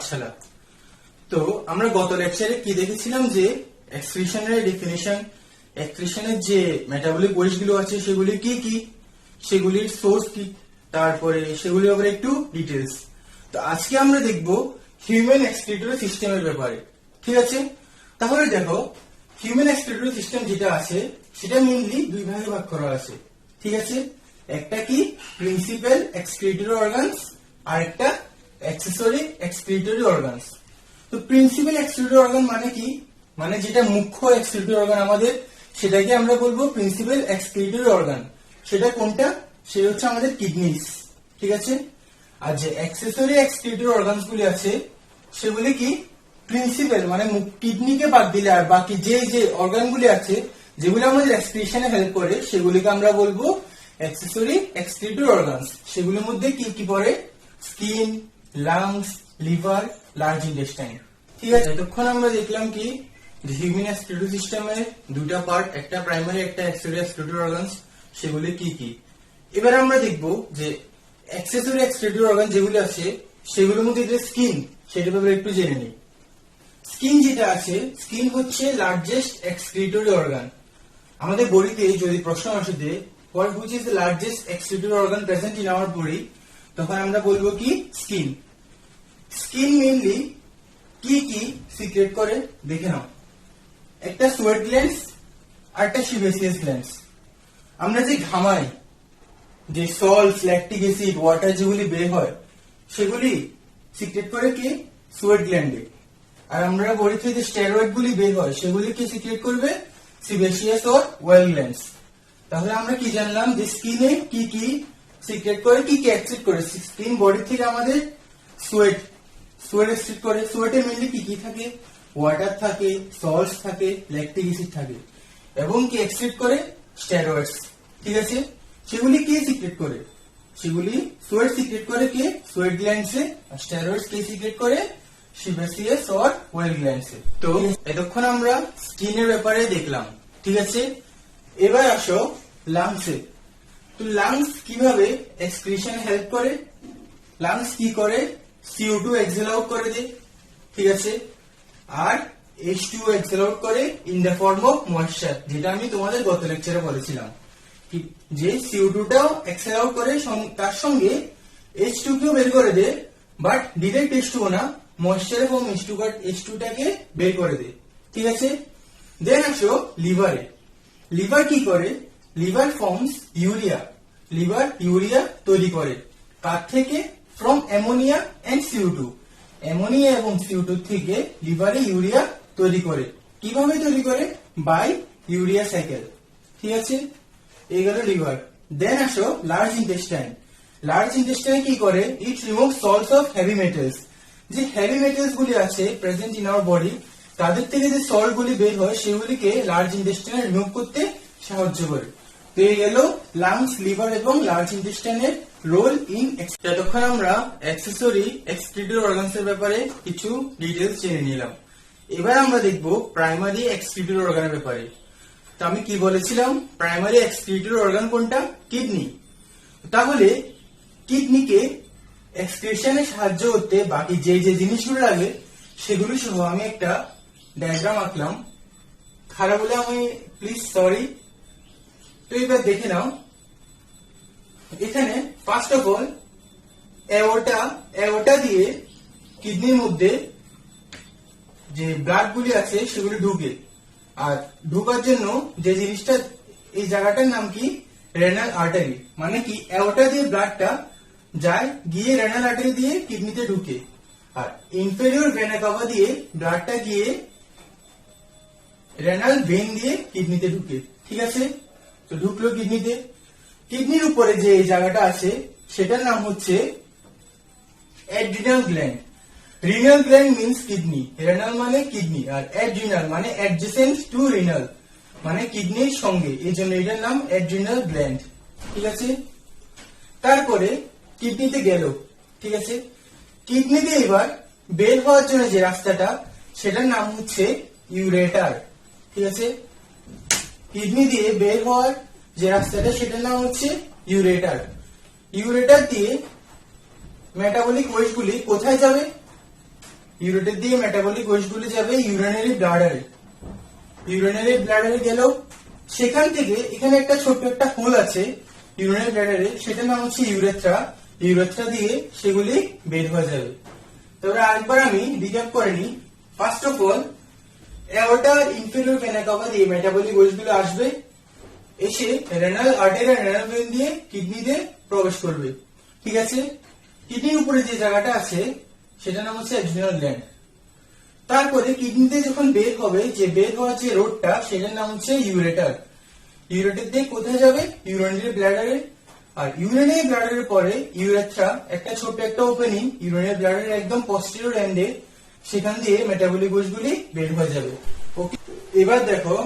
পাঠশালা। তো আমরা গত লেকচারে কি দেখেছিলাম যে এক্সক্রিশনের ডেফিনিশন, এক্সক্রিশনের যে মেটাবলিক ওয়েস্টগুলো আছে সেগুলি কি কি, সেগুলির সোর্স কি, তারপরে সেগুলির ব্যাপারে একটু ডিটেলস। তো আজকে আমরা দেখব হিউম্যান এক্সক্রিটরি সিস্টেমের ব্যাপারে। ঠিক আছে, তাহলে দেখো হিউম্যান এক্সক্রিটরি সিস্টেম যেটা আছে সেটা মেইনলি দুই ভাগে ভাগ করা আছে। ঠিক আছে, একটা কি প্রিন্সিপাল এক্সক্রিটরি অর্গানস আর একটা অ্যাক্সেসরি এক্সক্রিটরি অর্গানস। তো প্রিন্সিপাল এক্সক্রিটরি অর্গান মানে কি, মানে যেটা মুখ্য এক্সক্রিটরি অর্গান আমাদের, সেটাকে আমরা বলবো প্রিন্সিপাল এক্সক্রিটরি অর্গান। সেটা কোনটা? সেটা হচ্ছে আমাদের কিডনিস। ঠিক আছে, আর যে অ্যাক্সেসরি এক্সক্রিটরি অর্গানস গুলি আছে সেগুলি কি প্রিন্সিপাল মানে কিডনিকে বাদ দিলে আর বাকি যে যে অর্গানগুলি আছে যেগুলো আমাদের এক্সক্রিশনে হেল্প করে সেগুলিকে আমরা বলবো অ্যাক্সেসরি এক্সক্রিটরি অর্গানস। সেগুলোর মধ্যে কি কি পড়ে? Skin, lungs, liver, large intestine. ঠিক আছে, এতক্ষণ আমরা দেখলাম কি যে হিউম্যান এক্সক্রিটরি সিস্টেমে দুটা পার্ট, একটা প্রাইমারি একটা অ্যাক্সেসরি এক্সক্রিটরি অর্গানস, সেগুলি কি কি। এবার আমরা দেখব যে অ্যাক্সেসরি এক্সক্রিটরি অর্গান যেগুলো আছে সেগুলোর মধ্যে যে স্কিন, সেটার ব্যাপারে একটু জেনে নিই। স্কিন যেটা আছে, স্কিন হচ্ছে লার্জেস্ট এক্সক্রিটরি অর্গান। আমাদের বডিতে যদি প্রশ্ন আসে যে what which is the largest excretory organ present in our body, তখন আমরা বলবো কি স্কিন। স্কিন মেইনলি কি কি সিক্রেট করে দেখে নাও। একটা সোয়েট গ্ল্যান্ডস আর একটা সিবেসিয়াস গ্ল্যান্ডস। আমরা যে ঘামাই, যে সল্ট, ল্যাকটিক অ্যাসিড, ওয়াটার যেগুলি বের হয় সেগুলি সিক্রেট করে কি সোয়েট গ্ল্যান্ডে। আর আমরা বডি থেকে যে স্টেরয়েড গুলি বের হয় সেগুলি কি সিক্রেট করবে? Sebaceous or well glands. তাহলে আমরা কি জানলাম যে স্কিনে কি কি সিক্রেট করে, কি কি এক্সক্রিট করে। স্কিন বডি থেকে আমাদের সোয়েট এক্সক্রিট করে। সোয়েটে মেইনলি কি কি থাকে? ওয়াটার থাকে, সল্টস থাকে, ল্যাকটিক অ্যাসিড থাকে, এবং কি এক্সক্রিট করে? স্টেরয়েডস। ঠিক আছে, সেগুলি কি সিক্রেট করে? সেগুলি সোয়েট সিক্রেট করে কে সোয়েট গ্ল্যান্ডসে, আর স্টেরয়েডস কে সিক্রেট করে? সিবেসিয়াস অর ওয়েল গ্ল্যান্ডসে। তো এতক্ষণ আমরা স্কিনের ব্যাপারে দেখলাম। ঠিক আছে, এবার আসো লাংসে। তো লাংস কিভাবে এক্সক্রিশন হেল্প করে? লাংস কি করে? CO2 এক্সহেল আউট করে দেয়। ঠিক আছে, আর H2O এক্সহেল আউট করে in the form of moisture, যেটা আমি তোমাদের গত লেকচারে বলেছিলাম যে CO2 টাও এক্সহেল আউট করে, তার সঙ্গে H2 কেও বের করে দেয়, বাট ডিরেক্ট H2O না, ময়েশ্চার এবং H2 টাকে বের করে দেয়। ঠিক আছে, দেন আসো লিভারে। লিভার কি করে? Liver forms urea. Liver urea তৈরি করে কার থেকে? From ammonia and CO2। Ammonia এবং CO2 থেকে লিভারে ইউরিয়া তৈরি করে। কিভাবে তৈরি করে? By urea cycle. ঠিক আছে, এই গেল লিভার। দেন আসো লার্জ ইন্টেস্টাইন। লার্জ ইন্টেস্টাইন কি করে? It remove salts of heavy metals. যে হেভি মেটালস গুলি আছে প্রেজেন্ট ইন আওয়ার বডি, তাদের থেকে যে সল্ট গুলি বের হয় সেগুলিকে লার্জ ইন্টেস্টাইন রিমুভ করতে সাহায্য করে। তো এই গেল লাংস, লিভার এবং লার্জ ইন্টেস্টাইনের রোল ইন। এতক্ষণ আমরা অ্যাক্সেসরি এক্সক্রিটরি অর্গানস এর ব্যাপারে কিছু ডিটেলস জেনে নিলাম। এবার আমরা দেখব প্রাইমারি এক্সক্রিটরি অর্গানের ব্যাপারে। তো আমি কি বলেছিলাম? প্রাইমারি এক্সক্রিটরি অর্গান কোনটা? কিডনি। তাহলে কিডনিকে এক্সক্রিশনে সাহায্য করতে বাকি যে যে জিনিসগুলো লাগে সেগুলি সহ আমি একটা ডায়াগ্রাম আঁকলাম। খারাপ হলে আমি প্লিজ সরি। তো এবার দেখে নাও, এখানে ফার্স্ট অফ অল অ্যাওর্টা দিয়ে কিডনির মধ্যে যে ব্লাড গুলি আছে সেগুলি ঢুকে, আর ঢোকার জন্য যে জিনিসটা, এই জায়গাটার নাম কি? Renal artery. মানে কি অ্যাওর্টা দিয়ে ব্লাডটা যায়, গিয়ে রেনাল আর্টারি দিয়ে কিডনিতে ঢুকে, আর ইনফেরিয়র ভেনা কাভা দিয়ে ব্লাডটা গিয়ে রেনাল ভেন দিয়ে কিডনিতে ঢুকে। ঠিক আছে, তো ঢুকলো কিডনিতে। কিডনির উপরে যে জায়গাটা আছে সেটার নাম হচ্ছে adrenal gland. Renal gland means kidney, renal মানে কিডনি, আর অ্যাড্রিনাল মানে অ্যাডজেসেন্ট টু রিনাল মানে কিডনির সঙ্গে, এই জন্য এটার নাম অ্যাড্রিনাল গ্ল্যান্ড। ঠিক আছে, তারপরে কিডনিতে গেল। ঠিক আছে, কিডনিতে এবার বের হওয়ার জন্য যে রাস্তাটা সেটার নাম হচ্ছে ইউরেটার। ঠিক আছে, কিডনি দিয়ে বের হওয়ার যে রাস্তাটা সেটার নাম হচ্ছে ইউরেটার। ইউরেটার দিয়ে মেটাবলিক ওয়েস্ট গুলি কোথায় যাবে? ইউরেটার দিয়ে মেটাবলিক ওয়েস্ট গুলি যাবে ইউরিনারি ব্লাডারে। ইউরিনারি ব্লাডারে গেল, সেখান থেকে এখানে একটা ছোট্ট একটা হোল আছে ইউরিনারি ব্লাডারে, সেটার নাম হচ্ছে ইউরেথ্রা। ইউরেথ্রা দিয়ে সেগুলি বের হয়ে যাবে। তারপরে আরেকবার আমি রিক্যাপ করে নিই। ফার্স্ট অফ অল, অ্যাওর্টার ইনফেরিয়র ভেনা কাভা দিয়ে মেটাবলিক ওয়েস্ট গুলো আসবে, এসে রেনাল আর্টারি আর রেনাল ভেন দিয়ে কিডনিতে প্রবেশ করবে। ঠিক আছে, কিডনির উপরে যে জায়গাটা আছে সেটার নাম হচ্ছে অ্যাড্রিনাল গ্ল্যান্ড। তারপরে কিডনিতে যখন বের হবে, যে বের হওয়ার যে রোডটা সেটার নাম হচ্ছে ইউরেটার। ইউরেটার দিয়ে কোথায় যাবে? ইউরিনারি ব্লাডারে। আর ইউরিনারি ব্লাডারের পরে ইউরেথ্রা, একটা ছোট একটা ওপেনিং ইউরিনারি ব্লাডারের একদম পস্টেরিয়র এন্ডে, সেখান দিয়ে মেটাবলিক ওয়েস্ট গুলি বের হয়ে যাবে। ওকে, এবার দেখো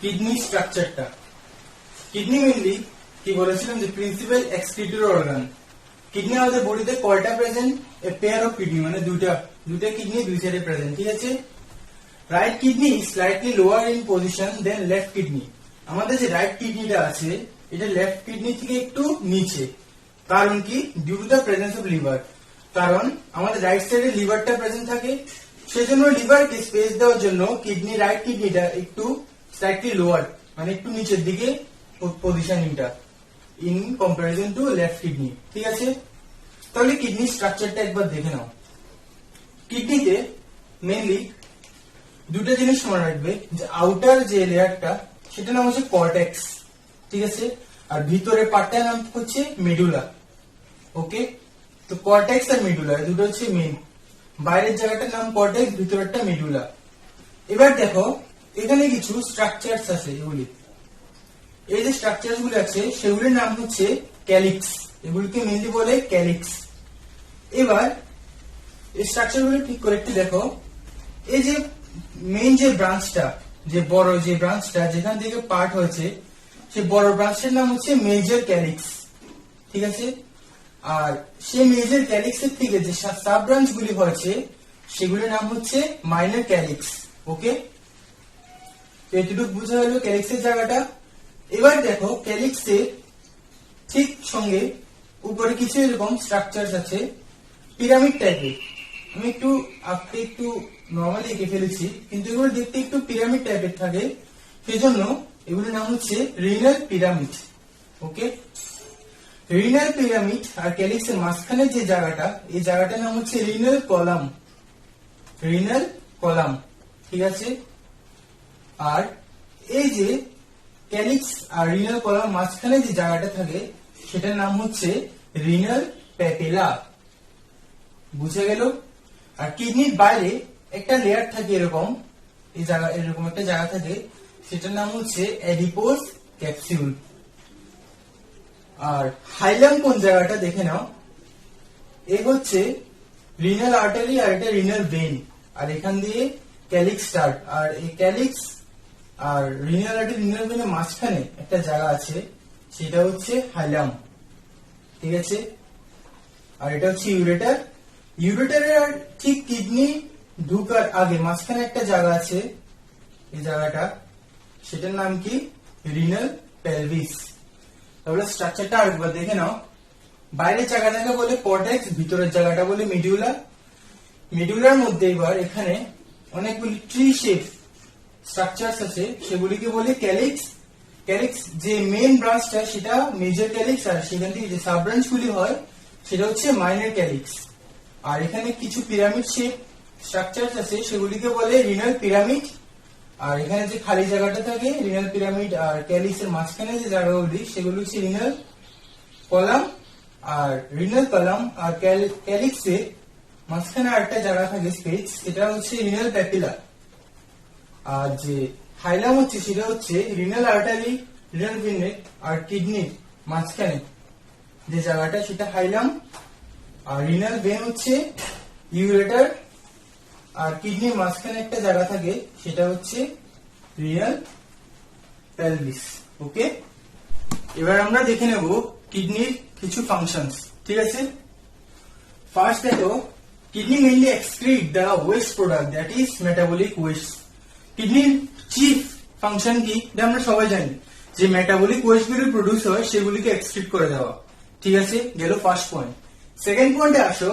কিডনি স্ট্রাকচারটা। কিডনি মেনলি কি বলেছিলাম যে প্রিন্সিপাল এক্সক্রিটরি অর্গান। কিডনি আমাদের বডিতে কয়টা present? A pair of kidney, মানে দুটা কিডনি দুই সাইডে প্রেজেন্ট। ঠিক আছে, right kidney slightly lower in position then left kidney. আমাদের যে রাইট কিডনিটা আছে এটা লেফট কিডনি থেকে একটু নিচে। কারণ কি? Due to the presence of liver. কারণ আমাদের রাইট সাইডে লিভারটা প্রেজেন্ট থাকে, সেজন্য লিভারকে স্পেস দেওয়ার জন্য রাইট কিডনিটা একটু স্লাইটলি লোয়ার, মানে একটু নিচের দিকে পজিশনিংটা in comparison to left kidney. ঠিক আছে, তাহলে কিডনি স্ট্রাকচারটা একবার দেখে নাও। কিডনিতে মেনলি দুটো জিনিস মনে রাখবে, যে আউটার যে লেয়ারটা সেটা নাম হচ্ছে কর্টেক্স। ঠিক আছে, আর ভিতরের পার্টটার নাম হচ্ছে মেডুলা। ওকে, তো কর্টেক্স আর মেডুলা দুটো হচ্ছে মেন। বাইরের জায়গাটার নাম কর্টেক্স, ভিতরেরটা মেডুলা। এবার দেখো এখানে কিছু স্ট্রাকচারস আছে, এগুলি এই যে স্ট্রাকচার গুলি আছে সেগুলির নাম হচ্ছে ক্যালিক্স। এগুলিকে মেনলি বলে ক্যালিক্স। এবার এই স্ট্রাকচার গুলি ঠিক করে একটু দেখো। এই যে মেইন যে ব্রাঞ্চটা, যে বড় যে ব্রাঞ্চটা যেখান থেকে পার্ট হয়েছে, সেই বড় ব্রাঞ্চের নাম হচ্ছে মেজর ক্যালিক্স। ঠিক আছে, আর সেই মেজর ক্যালিক্সের থেকে যে সাব ব্রাঞ্চ গুলি হয়েছে সেগুলির নাম হচ্ছে মাইনর ক্যালিক্স। ওকে, তো এটুকু বুঝা গেল ক্যালিক্সের জায়গাটা। এবার দেখো ক্যালিক্সের ঠিক সঙ্গে উপরে কিছু এরকম স্ট্রাকচার আছে পিরামিড টাইপের। আমি একটু আঁকতে একটু নর্মালি এঁকে ফেলেছি, কিন্তু এগুলো দেখতে একটু পিরামিড টাইপের থাকে, সেজন্য এগুলোর নাম হচ্ছে রিনাল পিরামিড। ওকে, রিনাল পিরামিড আর ক্যালিক্সের মাঝখানে যে জায়গাটা, এই জায়গাটার নাম হচ্ছে রিনাল কলাম। Renal column. ঠিক আছে, আর এই যে ক্যালিক্স আর রিনাল কলাম মাঝখানে যে জায়গাটা থাকে সেটার নাম হচ্ছে রিনাল প্যাপিলা। বুঝে গেল? আর কিডনির বাইরে একটা লেয়ার থাকে এরকম, এই জায়গা এরকম একটা জায়গা থাকে, সেটার নাম হচ্ছে অ্যাডিপোজ ক্যাপসিউল। আর হাইলাম কোন জায়গাটা দেখে নাও, এই হচ্ছে রিনাল আর্টারি আর এটা রিনাল ভেন, আর এখান দিয়ে ক্যালিক্স স্টার্ট। আর এই ক্যালিক্স আর রিনাল আর্টারি রিনাল ভেনের মাঝখানে একটা জায়গা আছে, সেটা হচ্ছে হাইলাম। ঠিক আছে, আর এটা হচ্ছে ইউরেটার। ইউরেটারের ঠিক কিডনি ঢুকার আগে মাঝখানে একটা জায়গা আছে, এই জায়গাটা সেটার নাম কি? Renal pelvis. তাহলে স্ট্রাকচারটা আরেকবার দেখে নাও। বাইরের জায়গাটাকে বলে কর্টেক্স, ভিতরের জায়গাটা বলে মেডুলা। মেডুলার মধ্যে এবার এখানে অনেকগুলি ট্রি শেপ স্ট্রাকচারস আছে, সেগুলিকে বলে ক্যালিক্স। ক্যালিক্স যে মেইন ব্রাঞ্চটা সেটা মেজর ক্যালিক্স, আর সেখান থেকে যে সাব ব্রাঞ্চ গুলি হয় সেটা হচ্ছে মাইনর ক্যালিক্স। আর এখানে কিছু পিরামিড শেপ স্ট্রাকচারস আছে, সেগুলিকে বলে রিনাল পিরামিড। আর এখানে যে খালি জায়গাটা থাকে রিনাল পিরামিড আর ক্যালিক্সের মাঝখানে যে জায়গাগুলি সেগুলি হচ্ছে রিনাল কলাম। আর রিনাল কলাম আর ক্যালিক্সের মাঝখানে আরেকটা জায়গা থাকে স্পেস, সেটা হচ্ছে রিনাল প্যাপিলা। আর যে হাইলাম হচ্ছে সেটা হচ্ছে রিনাল আর্টারি রিনাল ভেনের আর কিডনির মাঝখানে যে জায়গাটা সেটা হাইলাম। আর রিনাল ভেন হচ্ছে ইউরেটার, আর কিডনির মাঝখানে একটা জায়গা থাকে সেটা হচ্ছে রিনাল পেলভিস। ওকে, এবার আমরা দেখে নেব কিডনির কিছু ফাংশনস। ঠিক আছে, ফার্স্ট দেখো, kidney mainly excrete the waste product, that is metabolic West. কিডনির চিফ ফাংশন কি আমরা সবাই জানি, যে মেটাবলিক ওয়েস্ট গুলি প্রডিউস হয় সেগুলিকে এক্সক্রিট করে দেওয়া। ঠিক আছে, গেল ফার্স্ট পয়েন্ট। সেকেন্ড পয়েন্টে আসো,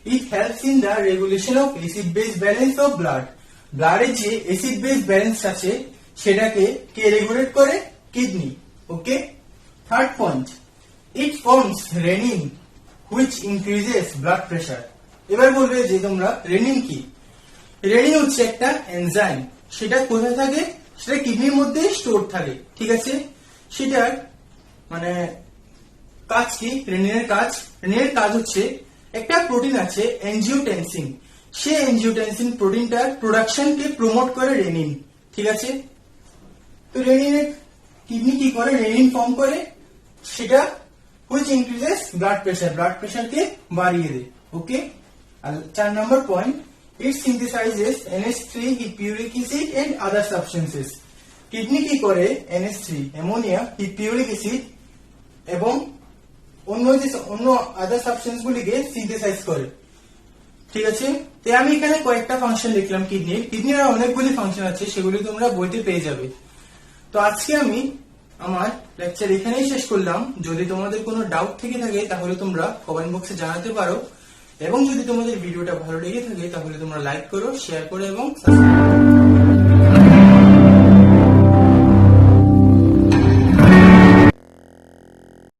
It helps in the regulation of acid-base balance of blood. ব্লাডের যে অ্যাসিড বেস ব্যালেন্স আছে সেটাকে কে রেগুলেট করে? Kidney. Okay, third point, it forms renin which increases blood pressure. এবার বলবে যে তোমরা রেনিন কি? রেনিন হচ্ছে একটা এনজাইম, সেটা কোথায় থাকে? সেটা কিডনির মধ্যে স্টোর থাকে, ঠিক আছে? সেটার মানে কাজ কি? রেনিনের কাজ হচ্ছে একটা প্রোটিন আছে এনজিওটেনসিন, সে এনজিওটেনসিন প্রোটিনটার প্রোডাকশনকে প্রমোট করে রেনিন, ঠিক আছে? তো রেনিনের কিডনি কি করে? রেনিন ফর্ম করে, সেটা হুইচ ইনক্রিজেস ব্লাড প্রেশারকে বাড়িয়ে দেয়। ওকে, আর 4 number point, it synthesises NH3 hippuric acid and other substances. Kidney কি করে? NH3 অ্যামোনিয়া, হিপিউরিক অ্যাসিড এবং অন্য আদার সাবস্টেন্স গুলিকে সিনথেসাইজ করে, ঠিক আছে? তো আমি এখানে কয়েকটা ফাংশন লিখলাম কিডনির আর অনেকগুলি ফাংশন আছে, সেগুলি তোমরা বইতে পেয়ে যাবে। তো আজকে আমি আমার লেকচার এখানেই শেষ করলাম। যদি তোমাদের কোনো ডাউট থেকে থাকে তাহলে তোমরা কমেন্ট বক্সে জানাতে পারো, এবং যদি তোমাদের ভিডিওটা ভালো লেগে থাকে তাহলে তোমরা লাইক করো, শেয়ার করো এবং সাবস্ক্রাইব করো।